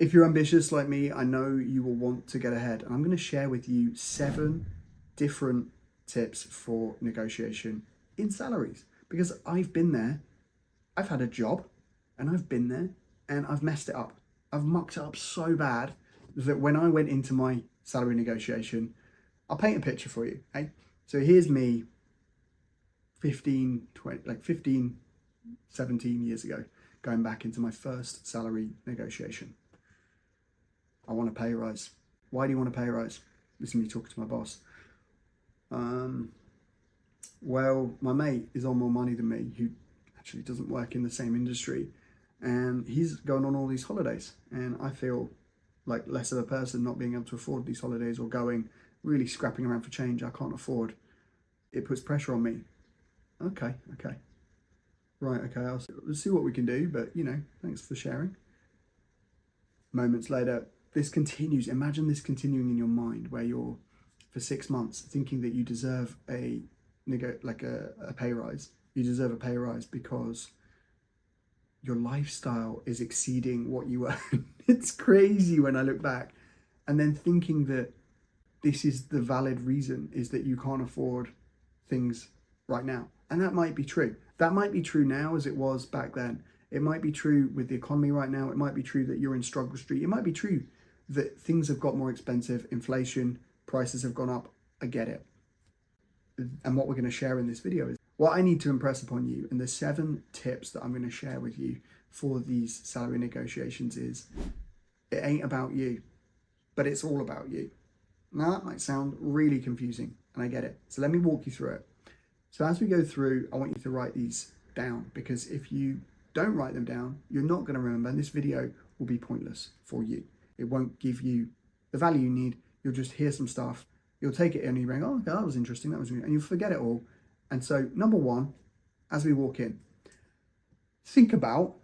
If you're ambitious like me, I know you will want to get ahead. And I'm going to share with you 7 different tips for negotiation in salaries. Because I've been there, I've had a job, and I've been there, and I've messed it up. I've mucked it up so bad that when I went into my salary negotiation, I'll paint a picture for you. Okay? So here's me 15, 17 years ago, going back into my first salary negotiation. I want a pay rise. Why do you want a pay rise? This is me talking to my boss. Well, my mate is on more money than me, who actually doesn't work in the same industry, and he's going on all these holidays, and I feel like less of a person not being able to afford these holidays, or going really scrapping around for change I can't afford. It puts pressure on me. Okay. Right, okay, let's see what we can do, but thanks for sharing. Moments later, this continues. Imagine this continuing in your mind, where you're for 6 months thinking that you deserve a pay rise. You deserve a pay rise because your lifestyle is exceeding what you earn. It's crazy when I look back. And then thinking that this is the valid reason, is that you can't afford things right now. And that might be true. That might be true now as it was back then. It might be true with the economy right now. It might be true that you're in struggle street. It might be true that things have got more expensive, inflation, prices have gone up. I get it. And what we're going to share in this video is what I need to impress upon you. And the 7 tips that I'm going to share with you for these salary negotiations is, it ain't about you, but it's all about you. Now that might sound really confusing, and I get it. So let me walk you through it. So as we go through, I want you to write these down, because if you don't write them down, you're not going to remember, and this video will be pointless for you. It won't give you the value you need. You'll just hear some stuff, you'll take it in, and you'll go, oh, okay, that was interesting, and you'll forget it all. And so, number 1, as we walk in, think about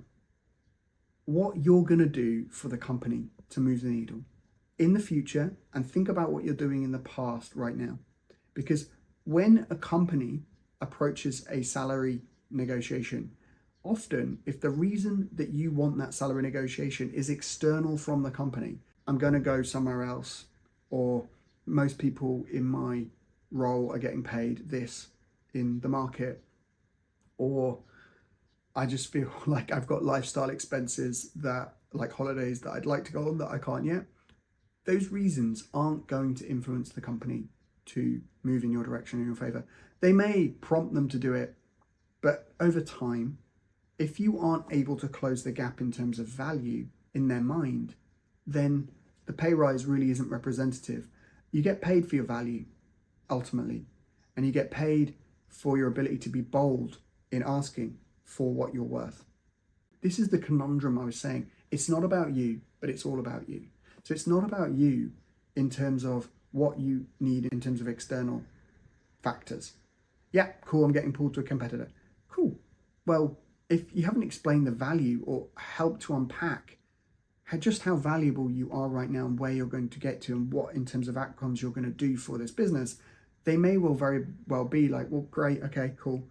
what you're going to do for the company to move the needle in the future, and think about what you're doing in the past right now. Because when a company approaches a salary negotiation, often if the reason that you want that salary negotiation is external from the company, I'm going to go somewhere else, or most people in my role are getting paid this in the market, or I just feel like I've got lifestyle expenses, that like holidays that I'd like to go on that I can't yet. Those reasons aren't going to influence the company to move in your direction, in your favor. They may prompt them to do it, but over time, if you aren't able to close the gap in terms of value in their mind, then the pay rise really isn't representative. You get paid for your value, ultimately, and you get paid for your ability to be bold in asking for what you're worth. This is the conundrum I was saying. It's not about you, but it's all about you. So it's not about you in terms of what you need in terms of external factors. Yeah, cool, I'm getting pulled to a competitor. Cool. Well, if you haven't explained the value or helped to unpack just how valuable you are right now and where you're going to get to and what in terms of outcomes you're going to do for this business, they may well very well be like, well, great, okay, cool.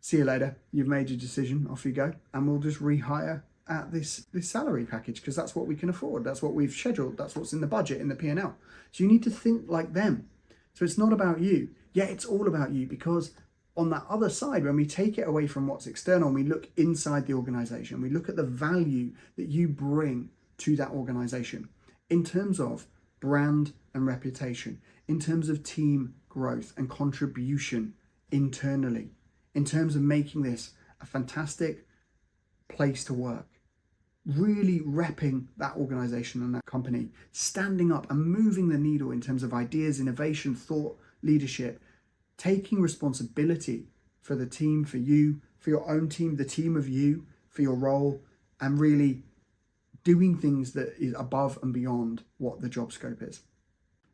See you later. You've made your decision, off you go. And we'll just rehire at this salary package because that's what we can afford. That's what we've scheduled. That's what's in the budget, in the P&L. So you need to think like them. So it's not about you. Yeah, it's all about you, because on that other side, when we take it away from what's external and we look inside the organization, we look at the value that you bring to that organization in terms of brand and reputation, in terms of team growth and contribution internally, in terms of making this a fantastic place to work, really repping that organization and that company, standing up and moving the needle in terms of ideas, innovation, thought, leadership, taking responsibility for the team, for you, for your own team, the team of you, for your role, and really doing things that is above and beyond what the job scope is.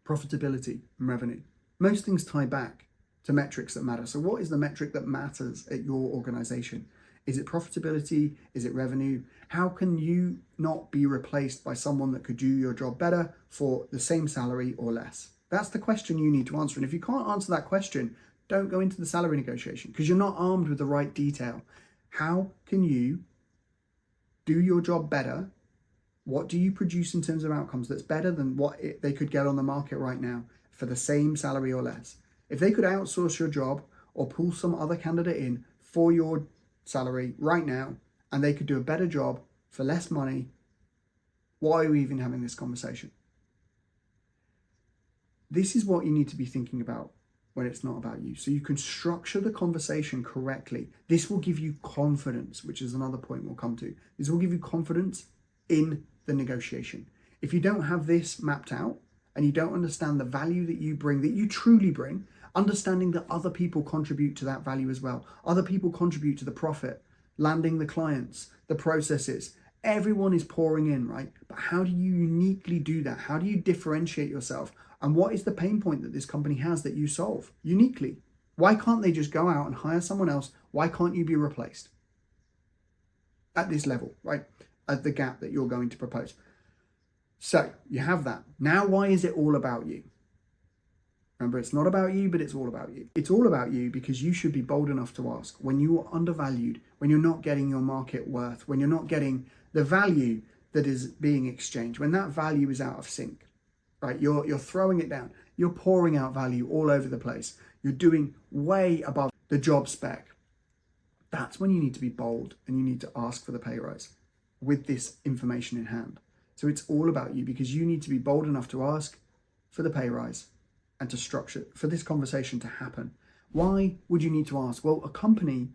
Profitability and revenue. Most things tie back to metrics that matter. So what is the metric that matters at your organization? Is it profitability? Is it revenue? How can you not be replaced by someone that could do your job better for the same salary or less? That's the question you need to answer. And if you can't answer that question, don't go into the salary negotiation, because you're not armed with the right detail. How can you do your job better What do you produce in terms of outcomes that's better than what they could get on the market right now for the same salary or less? If they could outsource your job or pull some other candidate in for your salary right now, and they could do a better job for less money, why are we even having this conversation? This is what you need to be thinking about when it's not about you. So you can structure the conversation correctly. This will give you confidence, which is another point we'll come to. This will give you confidence in the negotiation. If you don't have this mapped out and you don't understand the value that you bring, that you truly bring, understanding that other people contribute to that value as well. Other people contribute to the profit, landing the clients, the processes. Everyone is pouring in, right? But how do you uniquely do that? How do you differentiate yourself? And what is the pain point that this company has that you solve uniquely? Why can't they just go out and hire someone else? Why can't you be replaced at this level, right? At the gap that you're going to propose. So you have that. Now, why is it all about you? Remember, it's not about you, but it's all about you. It's all about you because you should be bold enough to ask when you are undervalued, when you're not getting your market worth, when you're not getting the value that is being exchanged, when that value is out of sync, right? You're throwing it down. You're pouring out value all over the place. You're doing way above the job spec. That's when you need to be bold and you need to ask for the pay rise with this information in hand. So it's all about you because you need to be bold enough to ask for the pay rise and to structure for this conversation to happen. Why would you need to ask? Well, a company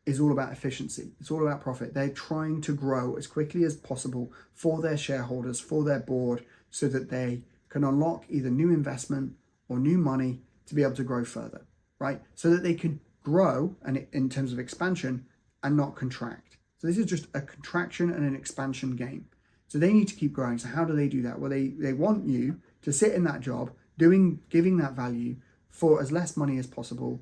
is all about efficiency. It's all about profit. They're trying to grow as quickly as possible for their shareholders, for their board, so that they can unlock either new investment or new money to be able to grow further, right? So that they can grow and in terms of expansion and not contract. So this is just a contraction and an expansion game. So they need to keep growing. So how do they do that? Well, they want you to sit in that job, giving that value for as less money as possible,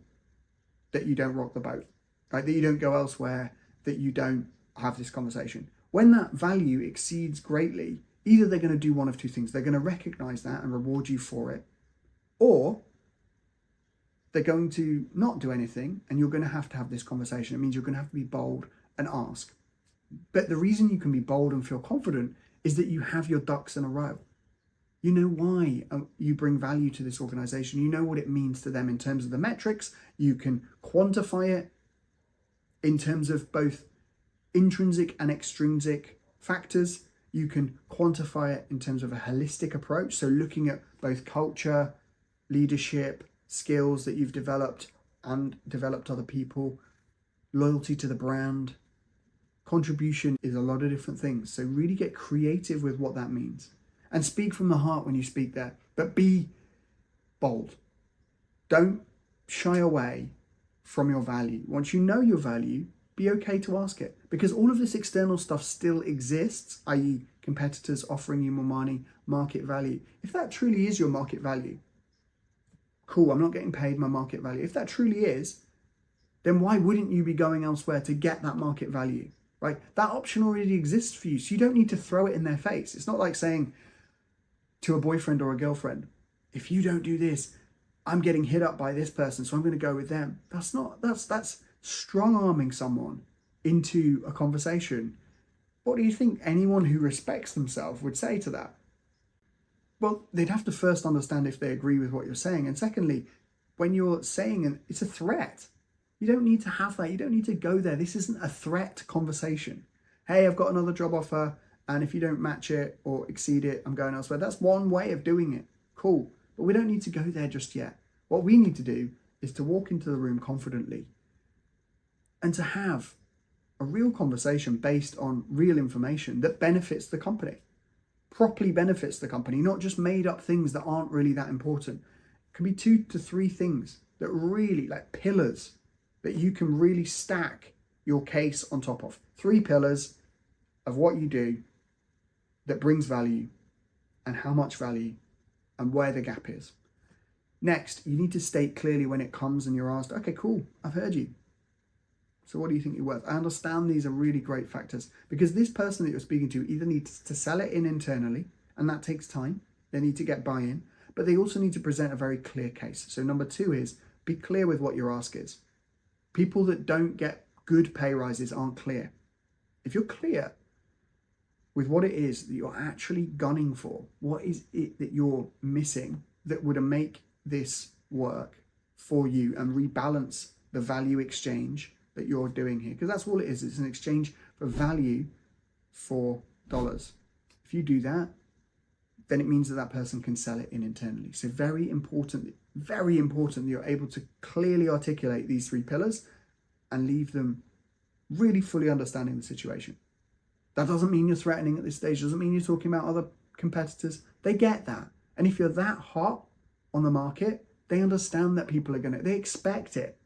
that you don't rock the boat, right? That you don't go elsewhere, that you don't have this conversation. When that value exceeds greatly, either they're going to do one of two things. They're going to recognize that and reward you for it, or they're going to not do anything and you're going to have this conversation. It means you're going to have to be bold and ask. But the reason you can be bold and feel confident is that you have your ducks in a row. You know why you bring value to this organization. You know what it means to them in terms of the metrics. You can quantify it in terms of both intrinsic and extrinsic factors. You can quantify it in terms of a holistic approach. So looking at both culture, leadership, skills that you've developed and developed other people, loyalty to the brand. Contribution is a lot of different things. So really get creative with what that means. And speak from the heart when you speak there, but be bold. Don't shy away from your value. Once you know your value, be okay to ask it, because all of this external stuff still exists, i.e. competitors offering you more money, market value. If that truly is your market value, cool, I'm not getting paid my market value. If that truly is, then why wouldn't you be going elsewhere to get that market value, right? That option already exists for you, so you don't need to throw it in their face. It's not like saying to a boyfriend or a girlfriend, if you don't do this, I'm getting hit up by this person, so I'm going to go with them. That's strong arming someone into a conversation. What do you think anyone who respects themselves would say to that? Well, they'd have to first understand if they agree with what you're saying. And secondly, when you're saying it's a threat, you don't need to have that. You don't need to go there. This isn't a threat conversation. Hey, I've got another job offer, and if you don't match it or exceed it, I'm going elsewhere. That's one way of doing it. Cool. But we don't need to go there just yet. What we need to do is to walk into the room confidently and to have a real conversation based on real information that benefits the company, properly benefits the company, not just made up things that aren't really that important. It can be 2 to 3 things that really, like pillars, that you can really stack your case on top of. 3 pillars of what you do that brings value and how much value and where the gap is. Next, you need to state clearly when it comes and you're asked, okay, cool, I've heard you. So what do you think you're worth? I understand these are really great factors, because this person that you're speaking to either needs to sell it in internally, and that takes time. They need to get buy-in, but they also need to present a very clear case. So number 2 is be clear with what your ask is. People that don't get good pay rises aren't clear. If you're clear, with what it is that you're actually gunning for. What is it that you're missing that would make this work for you and rebalance the value exchange that you're doing here? Because that's all it is. It's an exchange for value for dollars. If you do that, then it means that that person can sell it in internally. So very important that you're able to clearly articulate these three pillars and leave them really fully understanding the situation. That doesn't mean you're threatening at this stage. Doesn't mean you're talking about other competitors. They get that. And if you're that hot on the market, they understand that people are they expect it.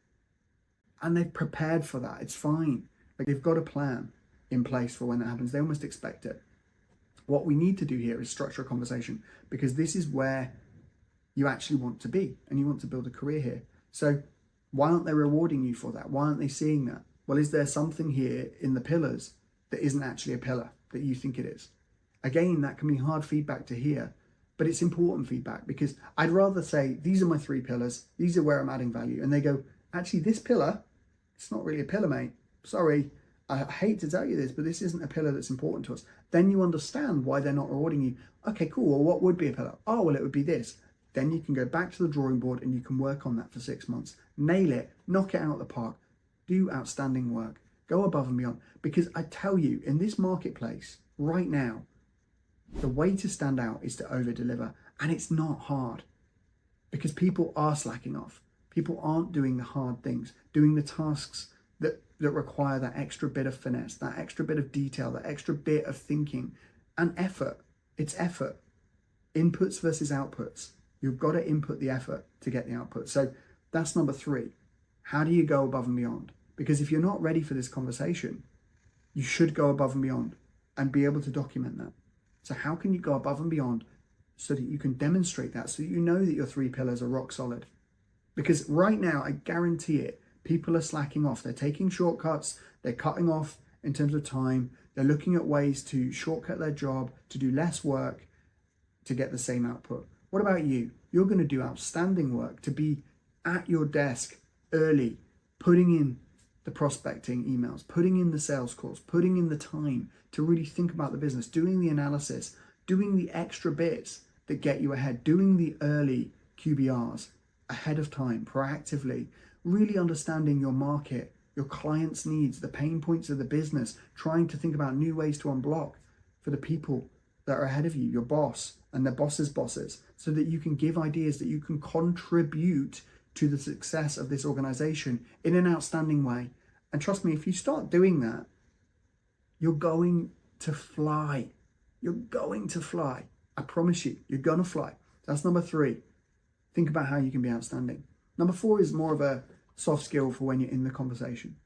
And they've prepared for that. It's fine. Like, they've got a plan in place for when that happens. They almost expect it. What we need to do here is structure a conversation, because this is where you actually want to be and you want to build a career here. So why aren't they rewarding you for that? Why aren't they seeing that? Well, is there something here in the pillars that isn't actually a pillar that you think it is? Again, that can be hard feedback to hear, but it's important feedback, because I'd rather say, these are my three pillars, these are where I'm adding value. And they go, actually, this pillar, it's not really a pillar, mate. Sorry, I hate to tell you this, but this isn't a pillar that's important to us. Then you understand why they're not rewarding you. Okay, cool. Well, what would be a pillar? Oh, well, it would be this. Then you can go back to the drawing board and you can work on that for 6 months. Nail it, knock it out of the park, do outstanding work, go above and beyond. Because I tell you, in this marketplace right now, the way to stand out is to over deliver. And it's not hard, because people are slacking off. People aren't doing the hard things, doing the tasks that require that extra bit of finesse, that extra bit of detail, that extra bit of thinking and effort. It's effort. Inputs versus outputs. You've got to input the effort to get the output. So that's number 3. How do you go above and beyond? Because if you're not ready for this conversation, you should go above and beyond and be able to document that. So how can you go above and beyond so that you can demonstrate that, so that you know that your 3 pillars are rock solid? Because right now, I guarantee it, people are slacking off. They're taking shortcuts. They're cutting off in terms of time. They're looking at ways to shortcut their job, to do less work, to get the same output. What about you? You're going to do outstanding work, to be at your desk early, putting in the prospecting emails, putting in the sales calls, putting in the time to really think about the business, doing the analysis, doing the extra bits that get you ahead, doing the early QBRs ahead of time, proactively, really understanding your market, your clients' needs, the pain points of the business, trying to think about new ways to unblock for the people that are ahead of you, your boss and their boss's bosses, so that you can give ideas that you can contribute to the success of this organization in an outstanding way. And trust me, if you start doing that, you're going to fly. You're going to fly. I promise you, you're going to fly. That's number 3. Think about how you can be outstanding. Number 4 is more of a soft skill for when you're in the conversation.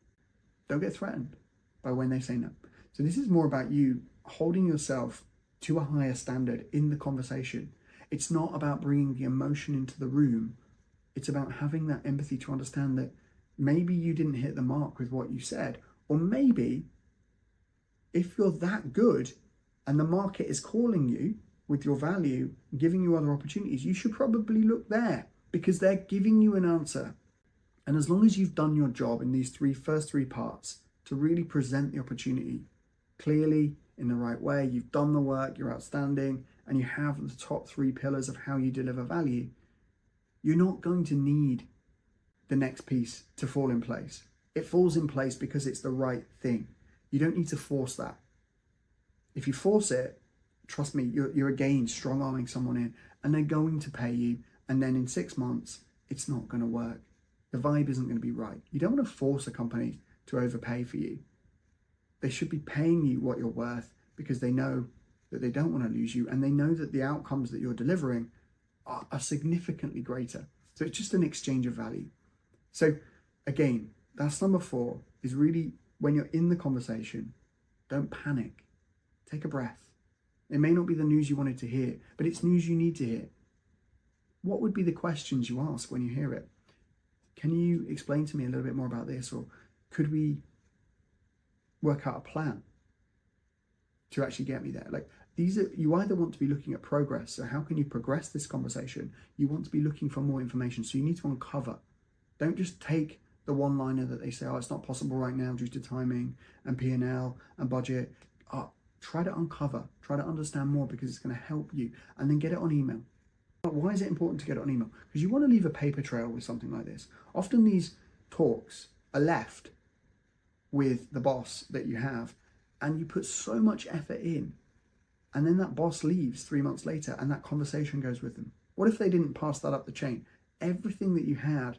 Don't get threatened by when they say no. So this is more about you holding yourself to a higher standard in the conversation. It's not about bringing the emotion into the room. It's about having that empathy to understand that maybe you didn't hit the mark with what you said, or maybe if you're that good and the market is calling you with your value, giving you other opportunities, you should probably look there, because they're giving you an answer. And as long as you've done your job in these first three parts to really present the opportunity clearly in the right way, you've done the work, you're outstanding, and you have the top 3 pillars of how you deliver value, you're not going to need the next piece to fall in place. It falls in place because it's the right thing. You don't need to force that. If you force it, trust me, you're again strong-arming someone in, and they're going to pay you, and then in 6 months, it's not going to work. The vibe isn't going to be right. You don't want to force a company to overpay for you. They should be paying you what you're worth, because they know that they don't want to lose you, and they know that the outcomes that you're delivering are significantly greater. So it's just an exchange of value. So again, that's number 4, is really when you're in the conversation, don't panic. Take a breath. It may not be the news you wanted to hear, but it's news you need to hear. What would be the questions you ask when you hear it? Can you explain to me a little bit more about this? Or could we work out a plan to actually get me there? Like, you either want to be looking at progress. So how can you progress this conversation? You want to be looking for more information. So you need to uncover. Don't just take the one-liner that they say, oh, it's not possible right now due to timing and P&L and budget. Try to uncover, try to understand more, because it's going to help you, and then get it on email. But why is it important to get it on email? Because you want to leave a paper trail with something like this. Often these talks are left with the boss that you have, and you put so much effort in, and then that boss leaves 3 months later and that conversation goes with them. What if they didn't pass that up the chain? Everything that you had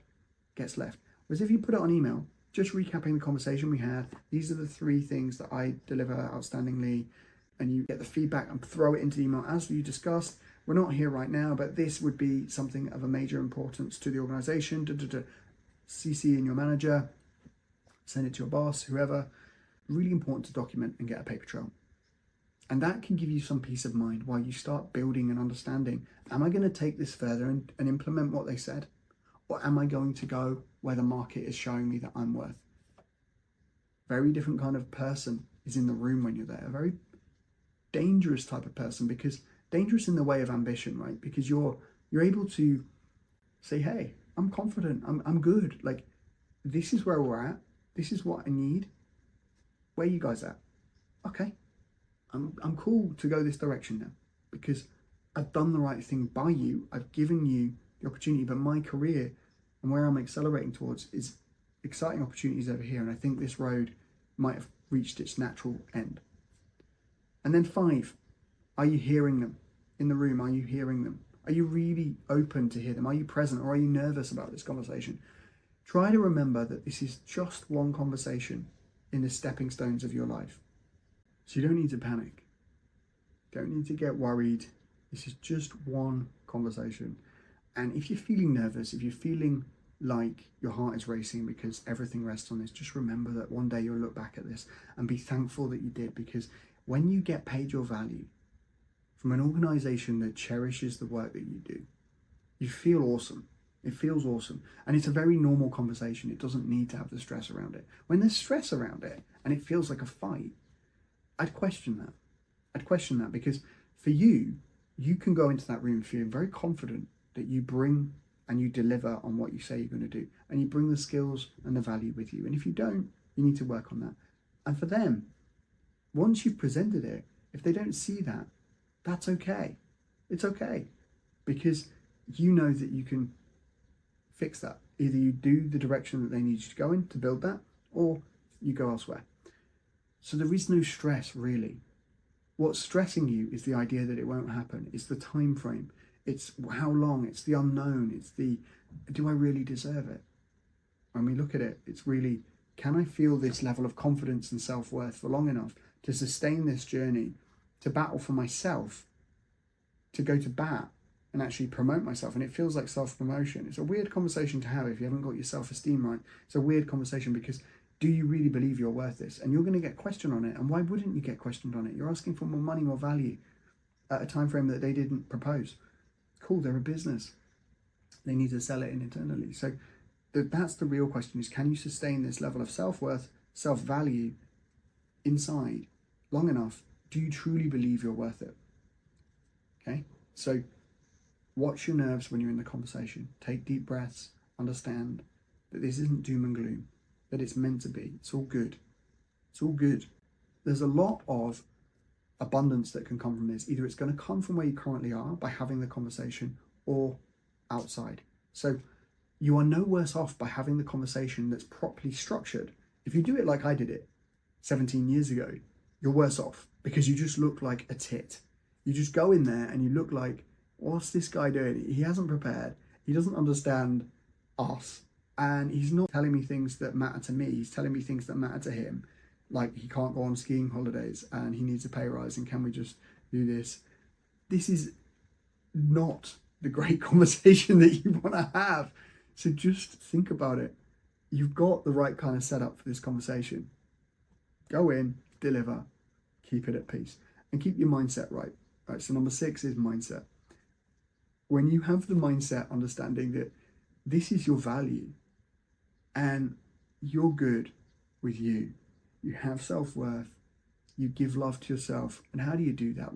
gets left. Whereas if you put it on email, just recapping the conversation we had, these are the 3 things that I deliver outstandingly, and you get the feedback and throw it into the email as you discussed. We're not here right now, but this would be something of a major importance to the organization. CC in your manager, send it to your boss, whoever. Really important to document and get a paper trail. And that can give you some peace of mind while you start building and understanding, am I going to take this further and implement what they said? Or am I going to go where the market is showing me that I'm worth? Very different kind of person is in the room when you're there. A very dangerous type of person, because dangerous in the way of ambition, right? Because you're able to say, hey, I'm confident, I'm good. Like, this is where we're at. This is what I need. Where you guys at? Okay, I'm cool to go this direction now, because I've done the right thing by you. I've given you the opportunity, but my career and where I'm accelerating towards is exciting opportunities over here. And I think this road might have reached its natural end. And then 5, are you hearing them in the room? Are you hearing them? Are you really open to hear them? Are you present, or are you nervous about this conversation? Try to remember that this is just one conversation in the stepping stones of your life. So you don't need to panic. Don't need to get worried. This is just one conversation. And if you're feeling nervous, if you're feeling like your heart is racing because everything rests on this, just remember that one day you'll look back at this and be thankful that you did, because when you get paid your value from an organization that cherishes the work that you do, you feel awesome. It feels awesome. And it's a very normal conversation. It doesn't need to have the stress around it. When there's stress around it and it feels like a fight, I'd question that. I'd question that, because for you, you can go into that room feeling very confident that you bring and you deliver on what you say you're going to do. And you bring the skills and the value with you. And if you don't, you need to work on that. And for them, once you've presented it, if they don't see that, that's okay. It's okay. Because you know that you can fix that. Either you do the direction that they need you to go in to build that, or you go elsewhere. So there is no stress, really. What's stressing you is the idea that it won't happen. It's the time frame. It's how long. It's the unknown. It's the, do I really deserve it? When we look at it, it's really, can I feel this level of confidence and self-worth for long enough to sustain this journey, to battle for myself, to go to bat and actually promote myself? And it feels like self-promotion. It's a weird conversation to have if you haven't got your self-esteem right. It's a weird conversation, because do you really believe you're worth this? And you're going to get questioned on it. And why wouldn't you get questioned on it? You're asking for more money, more value at a time frame that they didn't propose. Cool, they're a business. They need to sell it in internally. So that's the real question, is can you sustain this level of self-worth, self-value inside long enough? Do you truly believe you're worth it? Okay, so watch your nerves when you're in the conversation. Take deep breaths. Understand that this isn't doom and gloom, that it's meant to be. It's all good. It's all good. There's a lot of abundance that can come from this. Either it's going to come from where you currently are by having the conversation, or outside. So you are no worse off by having the conversation that's properly structured. If you do it like I did it 17 years ago, you're worse off, because you just look like a tit. You just go in there and you look like, what's this guy doing? He hasn't prepared. He doesn't understand us. And he's not telling me things that matter to me. He's telling me things that matter to him. Like, he can't go on skiing holidays and he needs a pay rise, and can we just do this? This is not the great conversation that you want to have. So just think about it. You've got the right kind of setup for this conversation. Go in, deliver, keep it at peace, and keep your mindset right. All right, so number 6 is mindset. When you have the mindset, understanding that this is your value and you're good with you, you have self-worth, you give love to yourself. And how do you do that?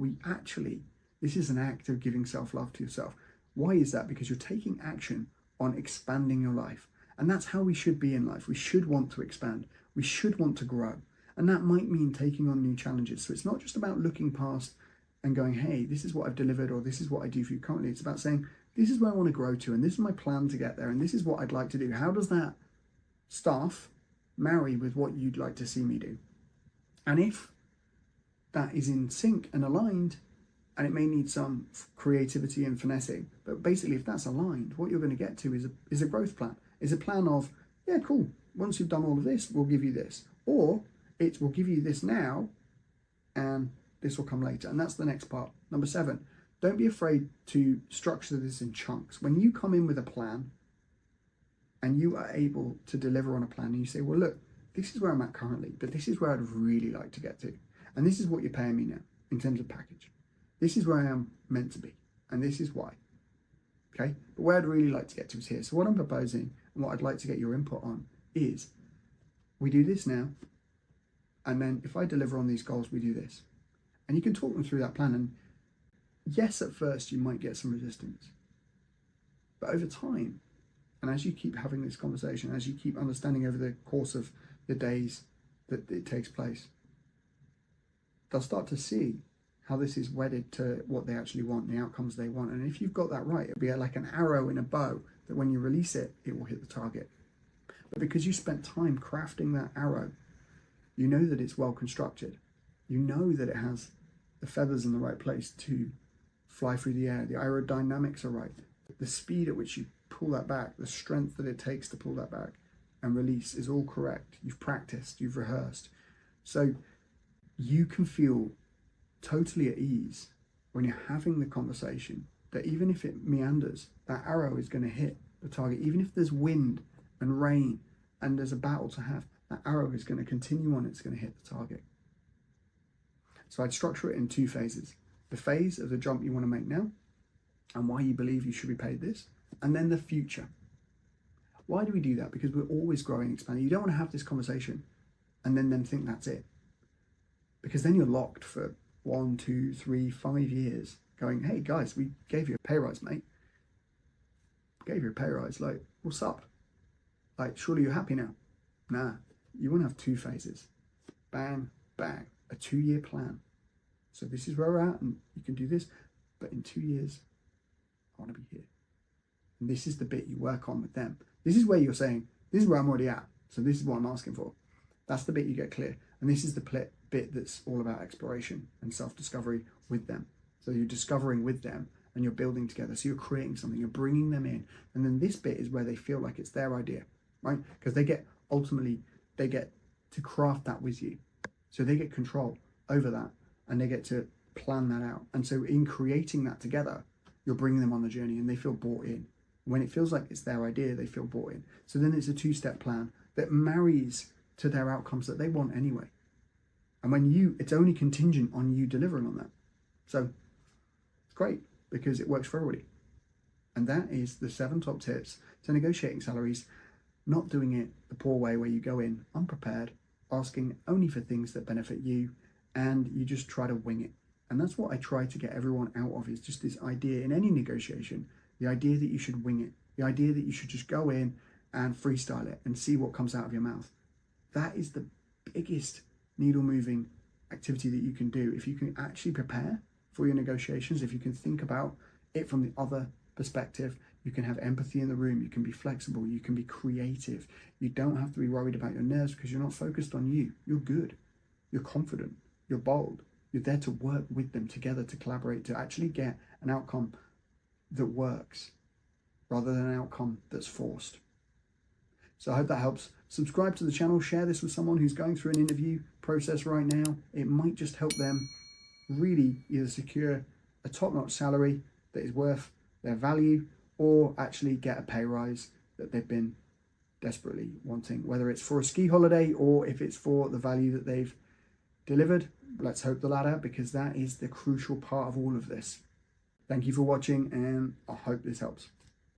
This is an act of giving self-love to yourself. Why is that? Because you're taking action on expanding your life. And that's how we should be in life. We should want to expand. We should want to grow. And that might mean taking on new challenges. So it's not just about looking past and going, hey, this is what I've delivered, or this is what I do for you currently. It's about saying, this is where I want to grow to, and this is my plan to get there, and this is what I'd like to do. How does that stuff marry with what you'd like to see me do? And if that is in sync and aligned, and it may need some creativity and finessing, but basically if that's aligned, what you're going to get to is a growth plan, is a plan of, yeah, cool, once you've done all of this, we'll give you this. Or it will give you this now, and this will come later. And that's the next part. Number 7, don't be afraid to structure this in chunks. When you come in with a plan and you are able to deliver on a plan and you say, well, look, this is where I'm at currently, but this is where I'd really like to get to. And this is what you're paying me now in terms of package. This is where I am meant to be. And this is why. Okay? But where I'd really like to get to is here. So what I'm proposing and what I'd like to get your input on is we do this now. And then if I deliver on these goals, we do this. And you can talk them through that plan. And yes, at first you might get some resistance. But over time, and as you keep having this conversation, as you keep understanding over the course of the days that it takes place, they'll start to see how this is wedded to what they actually want, the outcomes they want. And if you've got that right, it'll be like an arrow in a bow that when you release it, it will hit the target. But because you spent time crafting that arrow, you know that it's well constructed. You know that it has the feathers in the right place to fly through the air. The aerodynamics are right. The speed at which you pull that back, the strength that it takes to pull that back and release is all correct. You've practiced, you've rehearsed. So you can feel totally at ease when you're having the conversation that even if it meanders, that arrow is going to hit the target. Even if there's wind and rain and there's a battle to have, that arrow is going to continue on, it's going to hit the target. So I'd structure it in 2 phases. The phase of the jump you want to make now and why you believe you should be paid this, and then the future. Why do we do that? Because we're always growing and expanding. You don't want to have this conversation and then think that's it. Because then you're locked for 1, 2, 3, 5 years going, hey guys, we gave you a pay rise, mate. Gave you a pay rise, like, what's up? Like, surely you're happy now? Nah, you want to have 2 phases. Bang, bang, a 2-year plan. So this is where we're at and you can do this, but in 2 years, I want to be here. And this is the bit you work on with them. This is where you're saying, this is where I'm already at. So this is what I'm asking for. That's the bit you get clear. And this is the bit that's all about exploration and self-discovery with them. So you're discovering with them and you're building together. So you're creating something, you're bringing them in. And then this bit is where they feel like it's their idea, right? Because they get to craft that with you. So they get control over that and they get to plan that out. And so in creating that together, you're bringing them on the journey and they feel bought in. When it feels like it's their idea, they feel bought in. So then it's a 2-step plan that marries to their outcomes that they want anyway. And when it's only contingent on you delivering on that. So it's great because it works for everybody. And that is the 7 top tips to negotiating salaries, not doing it the poor way where you go in unprepared, asking only for things that benefit you, and you just try to wing it. And that's what I try to get everyone out of, is just this idea in any negotiation, the idea that you should wing it, the idea that you should just go in and freestyle it and see what comes out of your mouth. That is the biggest needle moving activity that you can do. If you can actually prepare for your negotiations, if you can think about it from the other perspective, you can have empathy in the room, you can be flexible, you can be creative. You don't have to be worried about your nerves because you're not focused on you. You're good, you're confident, you're bold. You're there to work with them together, to collaborate, to actually get an outcome that works rather than an outcome that's forced. So I hope that helps. Subscribe to the channel, share this with someone who's going through an interview process right now. It might just help them really either secure a top-notch salary that is worth their value or actually get a pay rise that they've been desperately wanting, whether it's for a ski holiday or if it's for the value that they've delivered. Let's hope the latter, because that is the crucial part of all of this. Thank you for watching and I hope this helps.